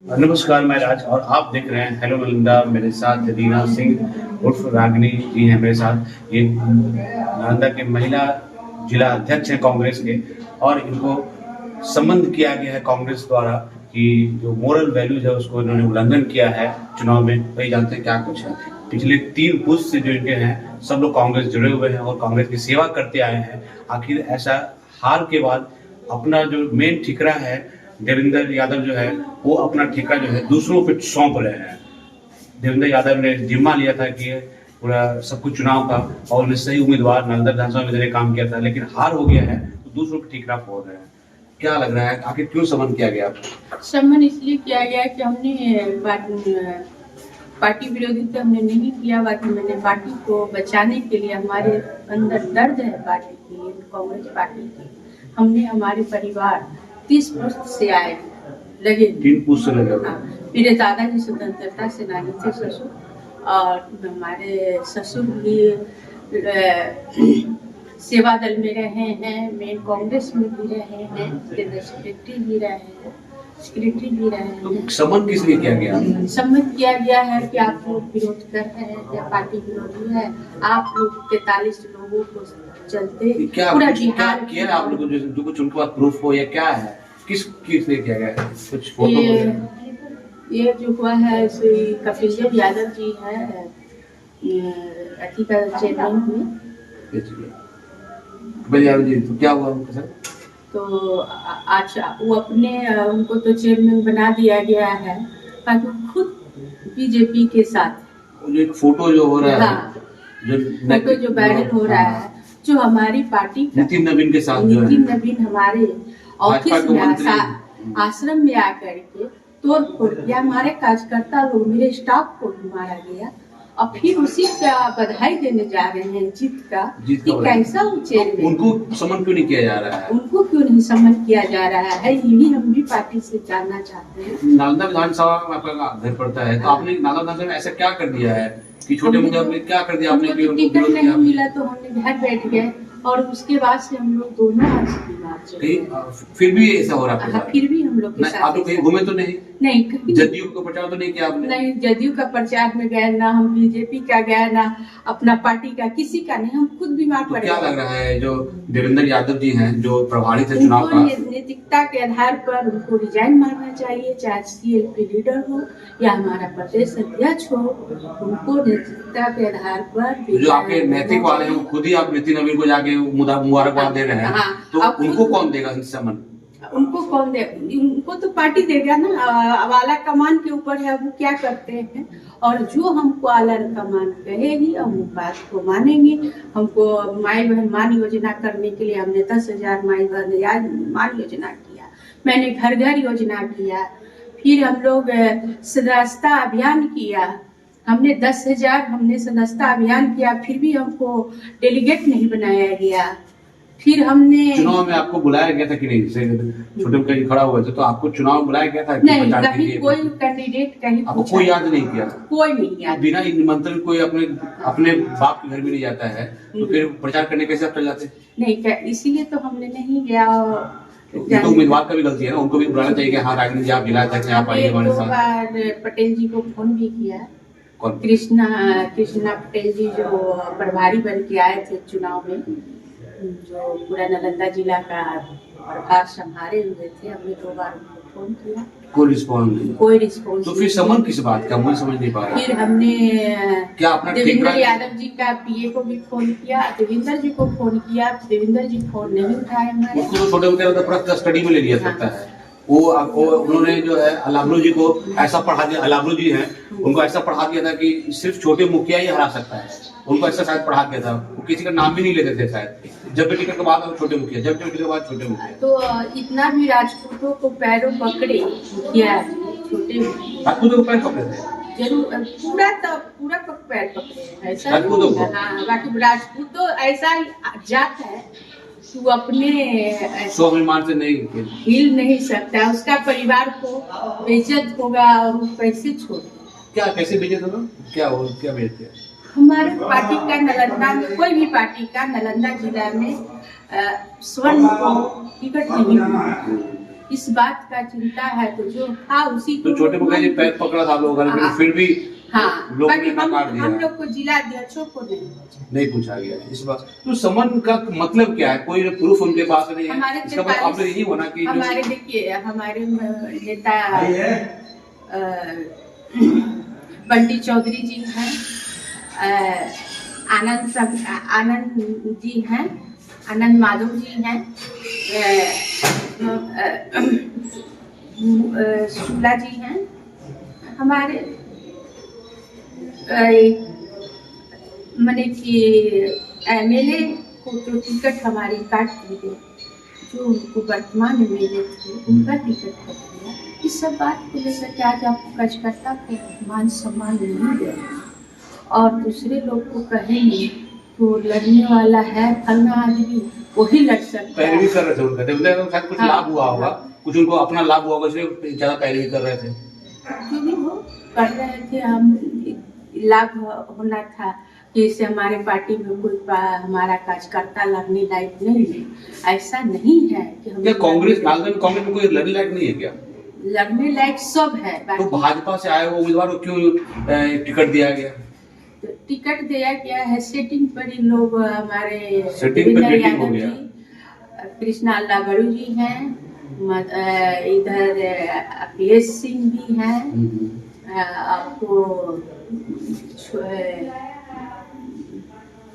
नमस्कार, मैं राज और आप देख रहे हैं हेलो नालंदा। मेरे साथ रीना सिंह उर्फ रागिनी जी हैं मेरे साथ। ये नालंदा के महिला जिला अध्यक्ष हैं कांग्रेस के, और इनको संबंध किया गया है कांग्रेस द्वारा कि जो मोरल वैल्यूज है उसको इन्होंने उल्लंघन किया है चुनाव में। वही जानते हैं क्या कुछ है। पिछले 3 पुष्ट से जो इनके हैं सब लोग कांग्रेस जुड़े हुए हैं और कांग्रेस की सेवा करते आए हैं। आखिर ऐसा हार के बाद अपना जो मेन ठिकरा है देवेंद्र यादव जो है वो अपना ठेका जो है दूसरों पे सौंप रहे हैं। देवेंद्र यादव ने जिम्मा लिया था कि पूरा सब कुछ चुनाव का, और उन्हें सही उम्मीदवार नालंदा विधानसभा में देने काम किया था, लेकिन हार हो गया है तो दूसरों पे ठिकरा फोड़ रहे हैं। क्या लग रहा है, आखिर क्यों समन किया गया? समन इसलिए किया गया कि हमने पार्टी विरोधी तो हमने नहीं किया, बाकी मैंने पार्टी को बचाने के लिए, हमारे अंदर दर्द है पार्टी के लिए, कांग्रेस पार्टी की। हमने हमारे परिवार 30 पुष्ट से आए लगे 3 पुष्ट से लगे। हाँ, मेरे दादाजी स्वतंत्रता सेनानी थे ससुर, और हमारे ससुर भी सेवा दल में रहे हैं, मेन कांग्रेस में भी रहे हैं, सेक्रेटरी भी रहे हैं, सेक्रेटरी भी रहे हैं। तो समन किस लिए किया गया? सम्मत किया गया है कि आप लोग विरोध कर रहे हैं या पार्टी विरोधी है, आप लोग 43 लोगों को चलते क्या पूरा बिहार किया आप लोगों को, जो कुछ उनके पास प्रूफ हो या क्या है, किस लिए किया गया है? कुछ फोटो ये जो हुआ है श्री कपिल देव यादव जी है अथी का चेयरमैन हुए। तो क्या हुआ उनके साथ? तो अच्छा वो अपने उनको तो चेयरमैन बना दिया गया है, बाकी खुद बीजेपी के साथ जो एक फोटो जो हो रहा है, हाँ, फोटो जो वायरल हो रहा है, जो हमारी पार्टी नितिन नवीन के साथ, नितिन नवीन हमारे ऑफिस में आश्रम में आकर के तोड़ फोड़ किया, हमारे कार्यकर्ता लोग, मेरे स्टाफ को भी मारा गया, और फिर उसी का बधाई देने जा रहे हैं जीत का कि कैसा चेयरमैन। उनको समन क्यों नहीं किया जा रहा है? उनको क्यों नहीं समन किया जा रहा है, यही हम भी पार्टी से जानना चाहते हैं। नालंदा विधानसभा में आपका घर पड़ता है, तो आपने नालंदा विधानसभा में ऐसा क्या कर दिया है कि छोटे मुद्दे में क्या कर दिया आपने? टिकट नहीं मिला तो हमने घर बैठ गए, और उसके बाद से हम लोग दोनों आज बीमार चले। फिर भी ऐसा हो रहा है? फिर भी हम लोग के साथ। आप लोग कहीं घूमे तो नहीं? नहीं, कहीं जदयू का प्रचार तो नहीं किया आपने? नहीं, जदयू का प्रचार में गए ना, हम बीजेपी का गए ना, अपना पार्टी का किसी का नहीं, हम खुद बीमार पड़े। क्या लग रहा है जो देवेंद्र यादव जी हैं जो प्रभारी थे चुनाव का, नैतिकता के आधार पर उनको रिजाइन मारना चाहिए, चाहे सीएलपी लीडर हो या हमारा प्रदेश अध्यक्ष हो, उनको नैतिकता के आधार पर। जो आपके नैतिक वाले हैं खुद ही आप नितिन नवीन को जाके मुबारकबाद दे रहे हैं, तो उनको कौन देगा समन? उनको कौन दे? उनको तो पार्टी देगा ना, आला कमान के ऊपर है वो क्या करते हैं, और जो हमको आला कमान कहेगी हम बात को मानेंगे। हमको माई बहन मान योजना करने के लिए हमने 10,000 माई बहन मान योजना किया, मैंने घर घर योजना किया, फिर हम लोग सदस्यता अभियान किया, हमने 10,000 हमने सदस्यता अभियान किया, फिर भी हमको डेलीगेट नहीं बनाया गया। फिर हमने चुनाव में आपको बुलाया गया था कि नहीं? जैसे छोटे कहीं खड़ा हुआ था तो आपको चुनाव बुलाया गया था? नहीं, कहीं कोई कैंडिडेट कहीं आपको कोई याद नहीं किया? कोई नहीं याद। बिना निमंत्रण कोई अपने बाप के घर में नहीं जाता है, तो फिर प्रचार करने कैसे आप चल जाते? नहीं, इसीलिए तो हमने नहीं गया। तो उम्मीदवार का भी गलती है ना, उनको भी बुलाना चाहिए कि हाँ रागिनी जी आप जिला अध्यक्ष आप आइए हमारे साथ। पटेल जी को फोन भी किया, कृष्णा पटेल जी जो प्रभारी बन के आए थे चुनाव में, जो पूरा नालंदा जिला का प्रभार संभाले हुए थे, हमने 2 बार उनको फोन किया, कोई रिस्पॉन्स तो फिर समन किस बात का, मुझे समझ नहीं पा रहा। फिर हमने क्या अपना देवेंद्र यादव जी का पीए को भी फोन किया, देवेंद्र जी को फोन किया, देवेंद्र जी फोन नहीं उठाए हमारे। उसको तो छोटे मोटे पूरा स्टडी में ले लिया सकता है। वो उन्होंने जो है अलाबलू जी को ऐसा पढ़ा दिया, अलाबलू जी हैं उनको ऐसा पढ़ा दिया था कि सिर्फ छोटे मुखिया ही हरा सकता है, उनको ऐसा शायद पढ़ा दिया था, वो किसी का नाम भी नहीं लेते थे शायद, जब टिकट के बाद छोटे मुखिया, जब टिकट के बाद छोटे मुखिया। तो इतना भी राजपूतों को पैरों पकड़े मुखिया, छोटे राजपूतों को पैर पकड़े थे जरूर, पूरा पैर पकड़े ऐसा। हाँ, बाकी राजपूतों ऐसा जात है वो अपने स्वाभिमान से नहीं हिल नहीं सकता, उसका परिवार को बेइज्जत होगा और वो कैसे छोड़। क्या कैसे बेइज्जत होगा? क्या बेइज्जत? हमारे पार्टी का नालंदा में, कोई भी पार्टी का नालंदा जिला में स्वर्ण को टिकट नहीं मिला, इस बात का चिंता है तो जो था उसी तो को छोटे मुखिया जी पैर पकड़ा था आप लोगों का, लेकिन फिर भी हाँ, लोगों बाकी ने नकार दिया। हम लोग को जिला अध्यक्षों को नहीं पूछा गया इस बात। तो समन का मतलब क्या है? कोई प्रूफ उनके पास नहीं है? हमारे इसका मतलब आप यही होना कि हमारे देखिए हमारे नेता बंटी चौधरी जी हैं, आनंद जी हैं, आनंद माधव जी हैं, शुक्ला जी हैं, हमारे मैंने कि एमएलए को जो टिकट हमारी काट दी गई, जो उनको वर्तमान एमएलए थे उनका टिकट कट गया। इस सब बात को लेकर के आज आपको कार्यकर्ता को मान सम्मान नहीं दे और दूसरे लोग को कहेंगे तो लड़ने वाला है फलना आदमी वही लड़ सकता है। पैरवी कर रहे थे उनका, शायद कुछ लाभ हुआ होगा, कुछ उनको अपना लाभ हुआ होगा, इसलिए ज्यादा पैरवी कर रहे थे। जो भी हो कर रहे थे, हम लाभ होना था कि इससे हमारे पार्टी में कोई हमारा कार्यकर्ता लड़ने लायक नहीं है। ऐसा नहीं है कि हम कांग्रेस कांग्रेस में कोई लड़ने लायक नहीं है क्या? लड़ने लायक सब है। तो भाजपा से आए हुए उम्मीदवार को क्यों टिकट दिया गया? तो टिकट दिया गया है सेटिंग पर ही लोग हमारे देवेंद्र यादव जी, कृष्णा लाबड़ू जी हैं, इधर अखिलेश सिंह भी हैं, आपको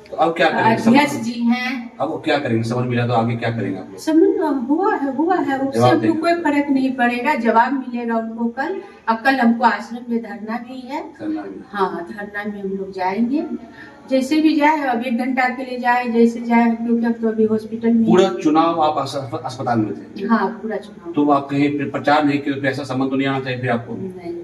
तो अब क्या करेंगे? अध्यक्ष जी हैं। अब वो क्या करेंगे? समझ मिला तो आगे क्या करेंगे आप लोग? समझ हुआ है उससे हमको कोई फर्क नहीं पड़ेगा, जवाब मिलेगा उनको कल। अब कल हमको आश्रम में धरना भी है। हाँ, धरना में हम लोग जाएंगे, जैसे भी जाए, अब 1 घंटा के लिए जाए, जैसे जाए, क्योंकि अब तो अभी हॉस्पिटल में। पूरा चुनाव आप अस्पताल में थे? हाँ, पूरा चुनाव। तो आप कहीं प्रचार नहीं किए? ऐसा संबंध तो नहीं आना चाहिए फिर आपको? नहीं।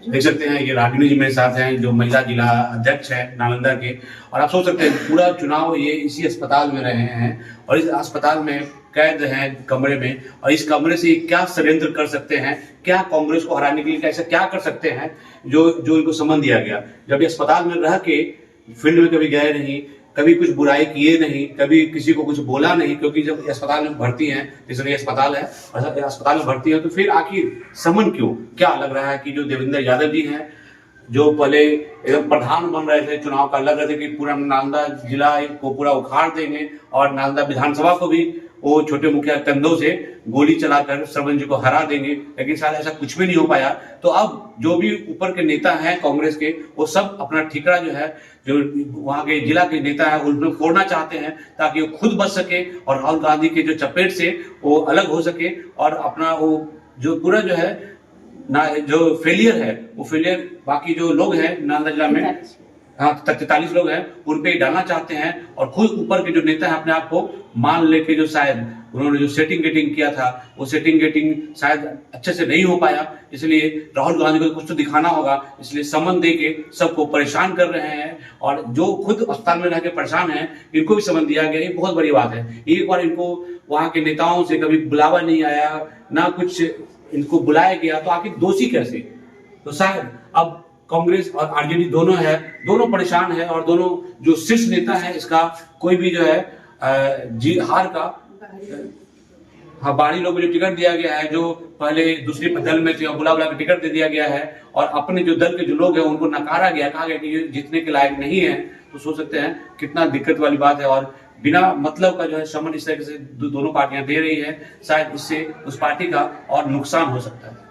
देख सकते हैं ये रागिनी जी मेरे साथ हैं, जो महिला जिला अध्यक्ष है नालंदा के, और आप सोच सकते हैं पूरा चुनाव ये इसी अस्पताल में रहे हैं और इस अस्पताल में कैद हैं कमरे में, और इस कमरे से क्या षड्यंत्र कर सकते हैं, क्या कांग्रेस को हराने के लिए कैसे क्या कर सकते हैं, जो इनको समन दिया गया। जब ये अस्पताल में रह के फील्ड में कभी गए नहीं, कभी कुछ बुराई किए नहीं, कभी किसी को कुछ बोला नहीं, क्योंकि जब अस्पताल में भर्ती हैं, इसलिए अस्पताल है और अस्पताल में भर्ती है, तो फिर आखिर समन क्यों? क्या लग रहा है कि जो देवेंद्र यादव जी हैं, जो पहले एकदम प्रधान बन रहे थे चुनाव का, लग रहे थे कि पूरा नालंदा जिला को पूरा उखाड़ देंगे और नालंदा विधानसभा को भी वो छोटे मुखिया कंधों से गोली चलाकर श्रवण जी को हरा देंगे, लेकिन शायद ऐसा कुछ भी नहीं हो पाया। तो अब जो भी ऊपर के नेता हैं कांग्रेस के, वो सब अपना ठिकरा जो है, जो वहां के जिला के नेता है, उनको फोड़ना चाहते हैं ताकि वो खुद बच सके और राहुल गांधी के जो चपेट से वो अलग हो सके और अपना वो जो पूरा जो है ना जो फेलियर है, वो फेलियर बाकी जो लोग हैं नालंदा जिला में, हाँ 43 लोग हैं, उन पे डालना चाहते हैं और खुद ऊपर के जो नेता है अपने आप को मान लेके जो शायद उन्होंने जो सेटिंग गेटिंग किया था, वो सेटिंग गेटिंग शायद अच्छे से नहीं हो पाया, इसलिए राहुल गांधी को कुछ तो दिखाना होगा, इसलिए समन दे के सबको परेशान कर रहे हैं। और जो खुद अस्पताल में रह के परेशान है, इनको भी समन दिया गया, ये बहुत बड़ी बात है। एक बार इनको वहां के नेताओं से कभी बुलावा नहीं आया, ना कुछ इनको बुलाया गया, तो आखिर दोषी कैसे? तो शायद अब कांग्रेस और आरजेडी दोनों है, दोनों परेशान है और दोनों जो शीर्ष नेता है, इसका कोई भी जो है हार का, हाँ बाहरी लोगों को जो टिकट दिया गया है, जो पहले दूसरी दल में थे और बुला के टिकट दे दिया गया है, और अपने जो दल के जो लोग हैं उनको नकारा गया, कहा गया कि ये जीतने के लायक नहीं है। तो सोच सकते हैं कितना दिक्कत वाली बात है, और बिना मतलब का जो है समन इस तरह से दोनों पार्टियां दे रही है, शायद इससे उस पार्टी का और नुकसान हो सकता है।